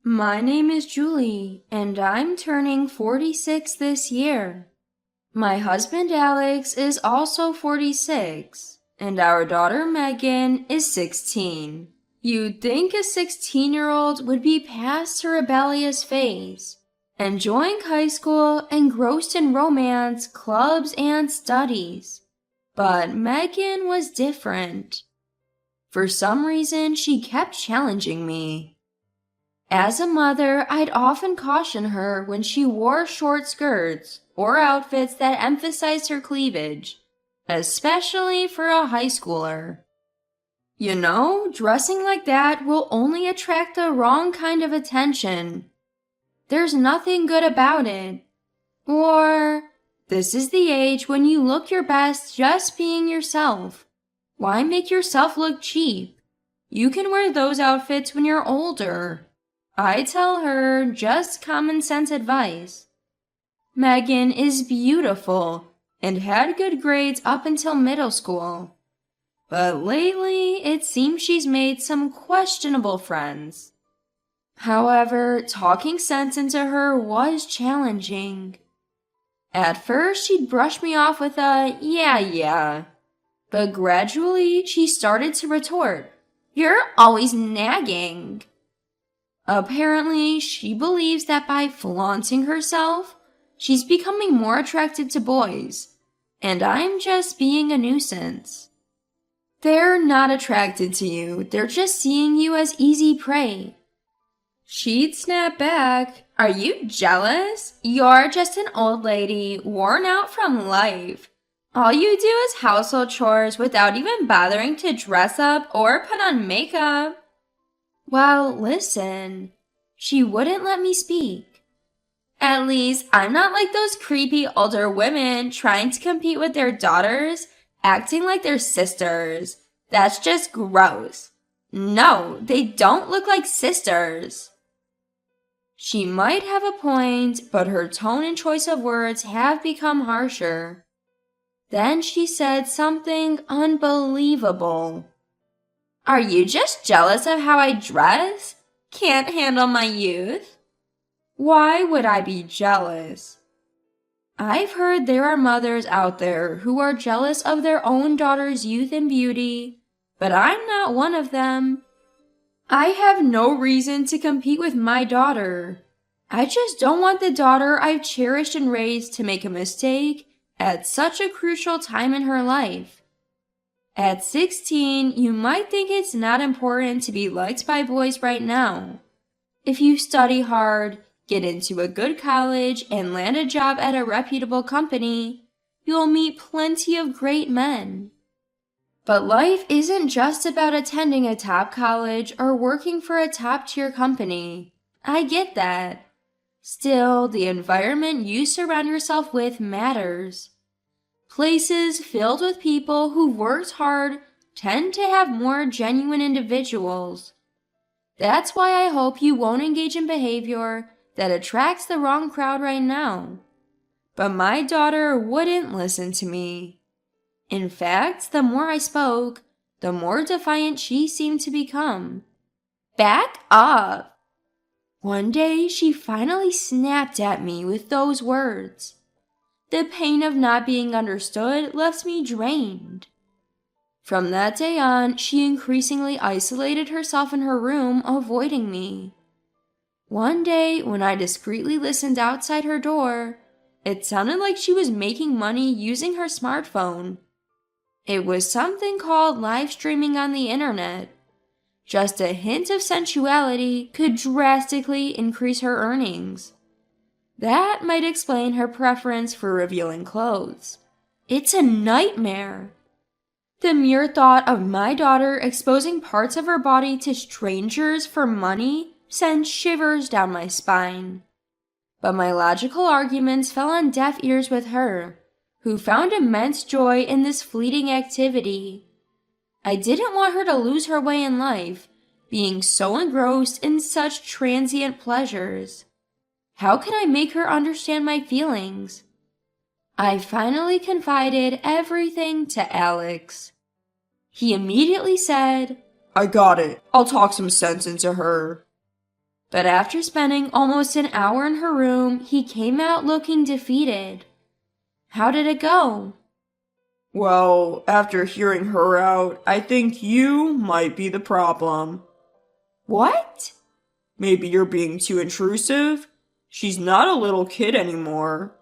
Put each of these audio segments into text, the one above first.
My name is Julie, and I'm turning 46 this year. My husband Alex is also 46, and our daughter Megan is 16. You'd think a 16-year-old would be past her rebellious phase, enjoying high school, engrossed in romance, clubs, and studies. But Megan was different. For some reason, she kept challenging me. As a mother, I'd often caution her when she wore short skirts or outfits that emphasized her cleavage, especially for a high schooler. You know, dressing like that will only attract the wrong kind of attention. There's nothing good about it. Or, this is the age when you look your best just being yourself. Why make yourself look cheap? You can wear those outfits when you're older. I tell her just common sense advice. Megan is beautiful and had good grades up until middle school. But lately, it seems she's made some questionable friends. However, talking sense into her was challenging. At first, she'd brush me off with a, yeah. But gradually, she started to retort, "You're always nagging." Apparently, she believes that by flaunting herself, she's becoming more attracted to boys, and I'm just being a nuisance. They're not attracted to you, they're just seeing you as easy prey. She'd snap back, "Are you jealous? You're just an old lady, worn out from life. All you do is household chores without even bothering to dress up or put on makeup." Well, listen. She wouldn't let me speak. At least I'm not like those creepy older women trying to compete with their daughters, acting like they're sisters. That's just gross. No, they don't look like sisters. She might have a point, but her tone and choice of words have become harsher. Then she said something unbelievable. "Are you just jealous of how I dress? Can't handle my youth?" Why would I be jealous? I've heard there are mothers out there who are jealous of their own daughter's youth and beauty, but I'm not one of them. I have no reason to compete with my daughter. I just don't want the daughter I've cherished and raised to make a mistake at such a crucial time in her life. At 16, you might think it's not important to be liked by boys right now. If you study hard, get into a good college, and land a job at a reputable company, you'll meet plenty of great men. But life isn't just about attending a top college or working for a top-tier company. I get that. Still, the environment you surround yourself with matters. Places filled with people who worked hard tend to have more genuine individuals. That's why I hope you won't engage in behavior that attracts the wrong crowd right now. But my daughter wouldn't listen to me. In fact, the more I spoke, the more defiant she seemed to become. Back up! One day, she finally snapped at me with those words. The pain of not being understood left me drained. From that day on, she increasingly isolated herself in her room, avoiding me. One day, when I discreetly listened outside her door, it sounded like she was making money using her smartphone. It was something called live streaming on the internet. Just a hint of sensuality could drastically increase her earnings. That might explain her preference for revealing clothes. It's a nightmare. The mere thought of my daughter exposing parts of her body to strangers for money sent shivers down my spine. But my logical arguments fell on deaf ears with her, who found immense joy in this fleeting activity. I didn't want her to lose her way in life, being so engrossed in such transient pleasures. How could I make her understand my feelings? I finally confided everything to Alex. He immediately said, "I got it. I'll talk some sense into her." But after spending almost an hour in her room, he came out looking defeated. How did it go? Well, after hearing her out, I think you might be the problem. What? Maybe you're being too intrusive? She's not a little kid anymore.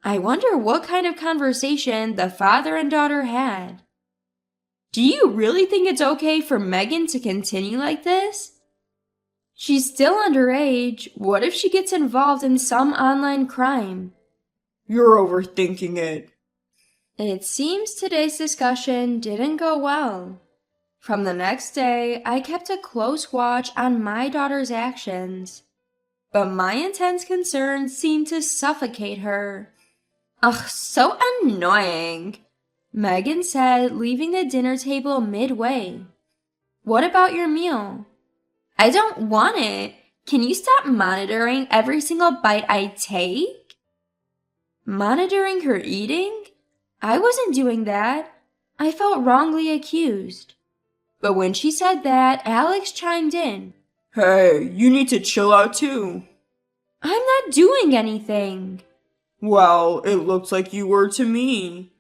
I wonder what kind of conversation the father and daughter had. Do you really think it's okay for Megan to continue like this? She's still underage. What if she gets involved in some online crime? You're overthinking it. It seems today's discussion didn't go well. From the next day, I kept a close watch on my daughter's actions. But my intense concerns seemed to suffocate her. Ugh, so annoying, Megan said, leaving the dinner table midway. What about your meal? I don't want it. Can you stop monitoring every single bite I take? Monitoring her eating? I wasn't doing that. I felt wrongly accused. But when she said that, Alex chimed in. Hey, you need to chill out too. I'm not doing anything. Well, it looks like you were to me.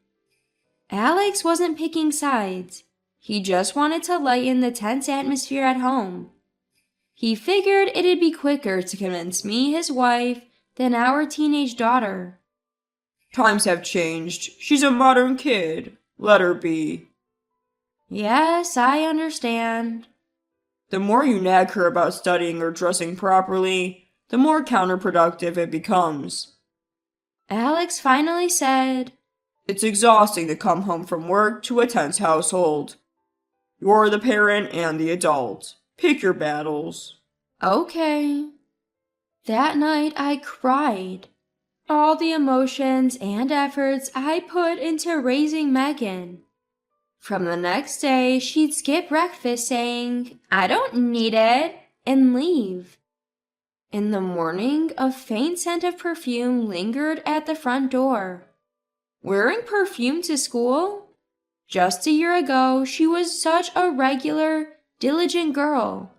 Alex wasn't picking sides. He just wanted to lighten the tense atmosphere at home. He figured it'd be quicker to convince me, his wife, than our teenage daughter. Times have changed. She's a modern kid. Let her be. Yes, I understand. The more you nag her about studying or dressing properly, the more counterproductive it becomes. Alex finally said, It's exhausting to come home from work to a tense household. You're the parent and the adult. Pick your battles. Okay. That night I cried. All the emotions and efforts I put into raising Megan. From the next day, she'd skip breakfast saying, I don't need it, and leave. In the morning, a faint scent of perfume lingered at the front door. Wearing perfume to school? Just a year ago, she was such a regular, diligent girl.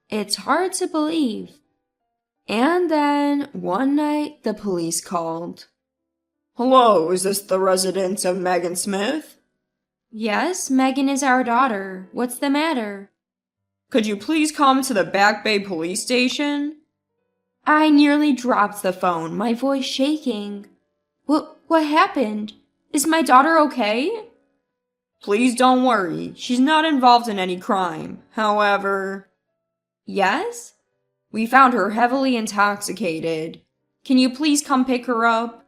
It's hard to believe. And then, one night, the police called. Hello, is this the residence of Megan Smith? Yes, Megan is our daughter. What's the matter? Could you please come to the Back Bay police station? I nearly dropped the phone, my voice shaking. What happened? Is my daughter okay? Please don't worry. She's not involved in any crime. However... Yes? We found her heavily intoxicated. Can you please come pick her up?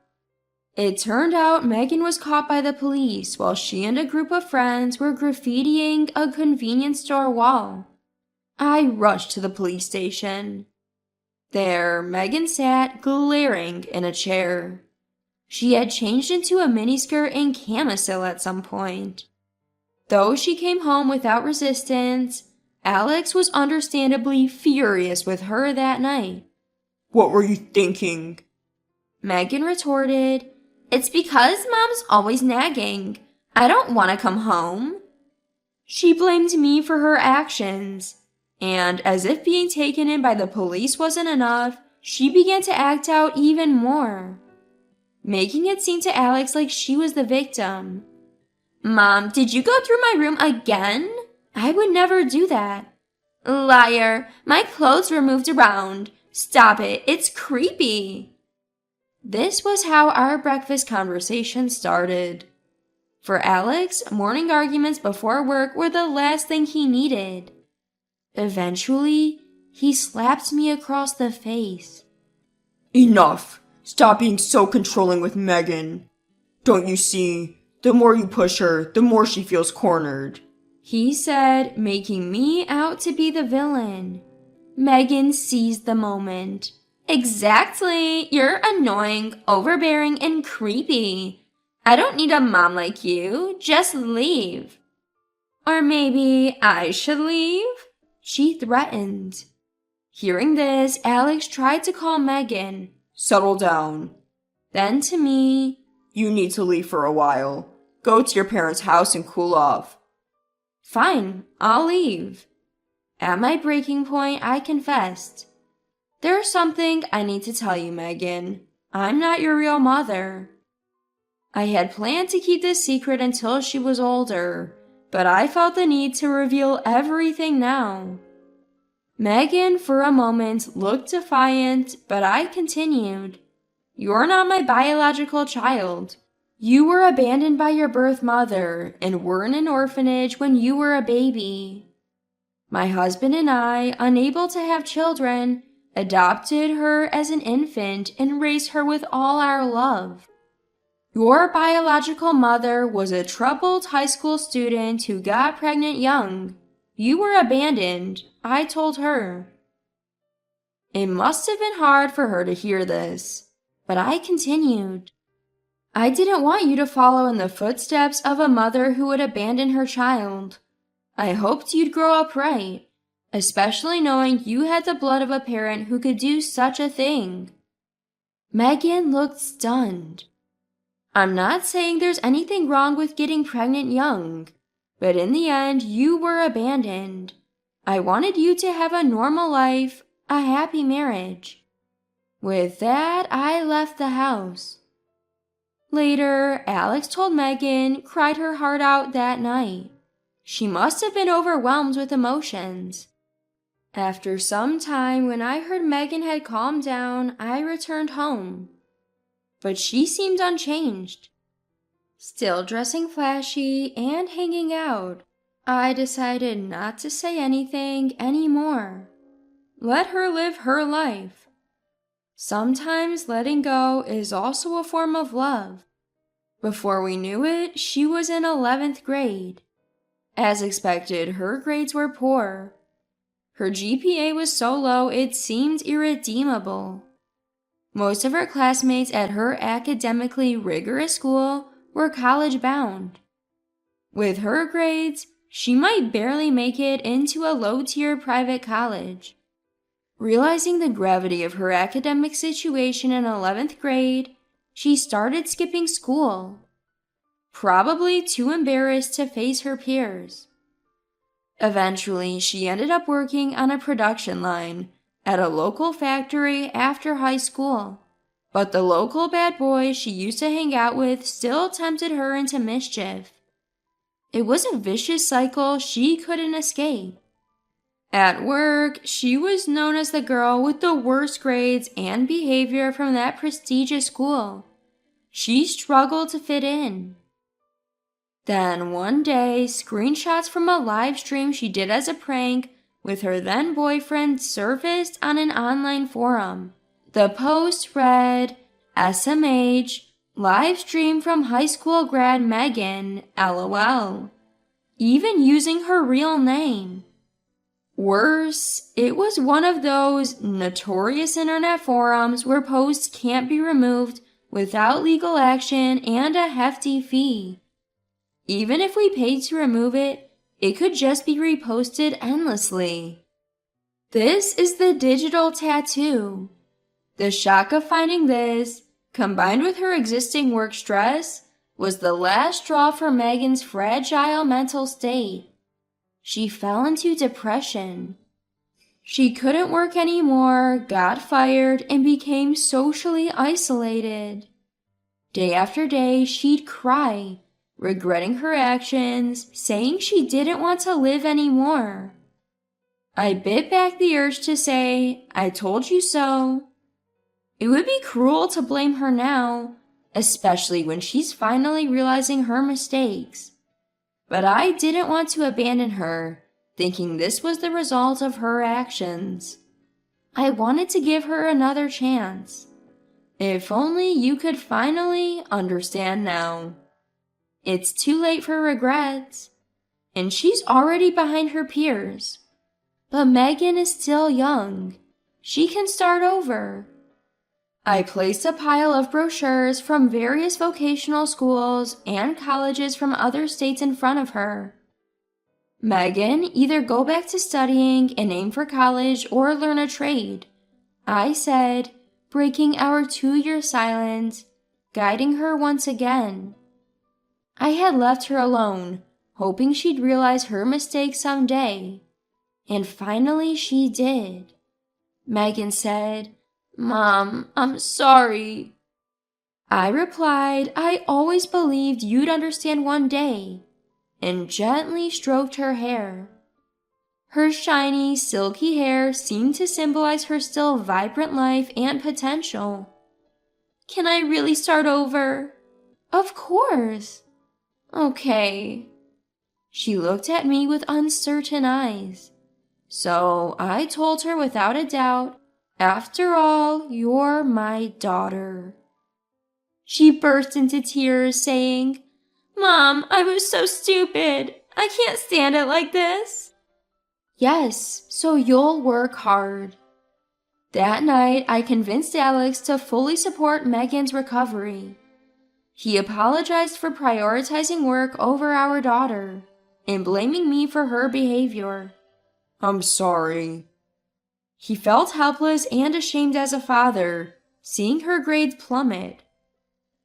It turned out Megan was caught by the police while she and a group of friends were graffitiing a convenience store wall. I rushed to the police station. There, Megan sat, glaring, in a chair. She had changed into a miniskirt and camisole at some point. Though she came home without resistance, Alex was understandably furious with her that night. What were you thinking? Megan retorted, It's because Mom's always nagging. I don't want to come home. She blamed me for her actions, and as if being taken in by the police wasn't enough, she began to act out even more, making it seem to Alex like she was the victim. Mom, did you go through my room again? I would never do that. Liar, my clothes were moved around. Stop it, it's creepy. This was how our breakfast conversation started. For Alex, morning arguments before work were the last thing he needed. Eventually, he slapped me across the face. Enough! Stop being so controlling with Megan. Don't you see? The more you push her, the more she feels cornered. He said, making me out to be the villain. Megan seized the moment. Exactly! You're annoying, overbearing, and creepy. I don't need a mom like you. Just leave. Or maybe I should leave? She threatened. Hearing this, Alex tried to calm Megan. Settle down. Then to me, You need to leave for a while. Go to your parents' house and cool off. Fine, I'll leave. At my breaking point, I confessed. There's something I need to tell you, Megan. I'm not your real mother. I had planned to keep this secret until she was older, but I felt the need to reveal everything now. Megan, for a moment, looked defiant, but I continued. You're not my biological child. You were abandoned by your birth mother and were in an orphanage when you were a baby. My husband and I, unable to have children, adopted her as an infant and raised her with all our love. Your biological mother was a troubled high school student who got pregnant young. You were abandoned, I told her. It must have been hard for her to hear this, but I continued. I didn't want you to follow in the footsteps of a mother who would abandon her child. I hoped you'd grow up right, especially knowing you had the blood of a parent who could do such a thing. Megan looked stunned. I'm not saying there's anything wrong with getting pregnant young, but in the end, you were abandoned. I wanted you to have a normal life, a happy marriage. With that, I left the house. Later, Alex told Megan cried her heart out that night. She must have been overwhelmed with emotions. After some time, when I heard Megan had calmed down, I returned home. But she seemed unchanged. Still dressing flashy and hanging out, I decided not to say anything anymore. Let her live her life. Sometimes letting go is also a form of love. Before we knew it, she was in 11th grade. As expected, her grades were poor. Her GPA was so low it seemed irredeemable. Most of her classmates at her academically rigorous school were college-bound. With her grades, she might barely make it into a low-tier private college. Realizing the gravity of her academic situation in 11th grade, she started skipping school, probably too embarrassed to face her peers. Eventually, she ended up working on a production line at a local factory after high school, but the local bad boy she used to hang out with still tempted her into mischief. It was a vicious cycle she couldn't escape. At work, she was known as the girl with the worst grades and behavior from that prestigious school. She struggled to fit in. Then one day, screenshots from a live stream she did as a prank with her then boyfriend surfaced on an online forum. The post read, SMH, live stream from high school grad Megan, LOL. Even using her real name. Worse, it was one of those notorious internet forums where posts can't be removed without legal action and a hefty fee. Even if we paid to remove it, it could just be reposted endlessly. This is the digital tattoo. The shock of finding this, combined with her existing work stress, was the last straw for Megan's fragile mental state. She fell into depression. She couldn't work anymore, got fired, and became socially isolated. Day after day, she'd cry, regretting her actions, saying she didn't want to live anymore. I bit back the urge to say, I told you so. It would be cruel to blame her now, especially when she's finally realizing her mistakes. But I didn't want to abandon her, thinking this was the result of her actions. I wanted to give her another chance. If only you could finally understand now. It's too late for regrets, and she's already behind her peers. But Megan is still young. She can start over. I placed a pile of brochures from various vocational schools and colleges from other states in front of her. Megan, either go back to studying and aim for college or learn a trade, I said, breaking our 2-year silence, guiding her once again. I had left her alone, hoping she'd realize her mistake someday. And finally she did. Megan said. "Mom, I'm sorry." I replied I always believed you'd understand one day, and gently stroked her hair. Her shiny, silky hair seemed to symbolize her still vibrant life and potential. "Can I really start over?" "Of course." "Okay." She looked at me with uncertain eyes. So I told her without a doubt, "After all, you're my daughter." She burst into tears, saying, "Mom, I was so stupid. I can't stand it like this." "Yes, so you'll work hard." That night, I convinced Alex to fully support Megan's recovery. He apologized for prioritizing work over our daughter and blaming me for her behavior. "I'm sorry." He felt helpless and ashamed as a father, seeing her grades plummet.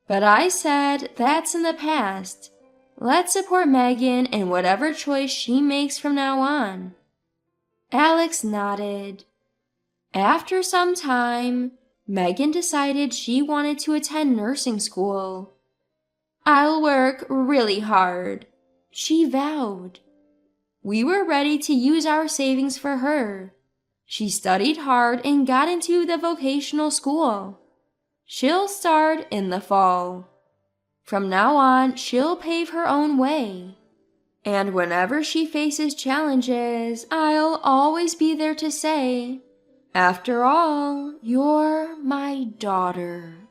But I said, "That's in the past. Let's support Megan in whatever choice she makes from now on." Alex nodded. After some time, Megan decided she wanted to attend nursing school. "I'll work really hard," she vowed. We were ready to use our savings for her. She studied hard and got into the vocational school. She'll start in the fall. From now on, she'll pave her own way. And whenever she faces challenges, I'll always be there to say, "After all, you're my daughter."